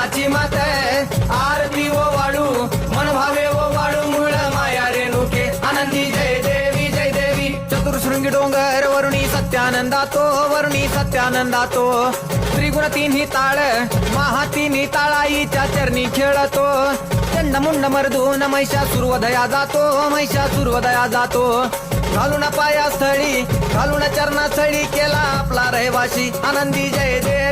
नामाची मात आरती ओ वाळू मन भावे ओ वाळू मूळ माया रेणुके आनंदी जय देवी जय देवी चतुर्शृंगी डोंगर वरुणी सत्यानंदातो वरुणी सत्यानंदातो त्रिगुण तिन्ही ताळ महा तिन्ही ताळाईच्या चरणी खेळतो चंड मुंड मर्दून महिषासुरवधया जातो महिषासुरवधया जातो घालून पायास्थळी घालून चरणास्थळी केला आपला रहिवाशी आनंदी जय देव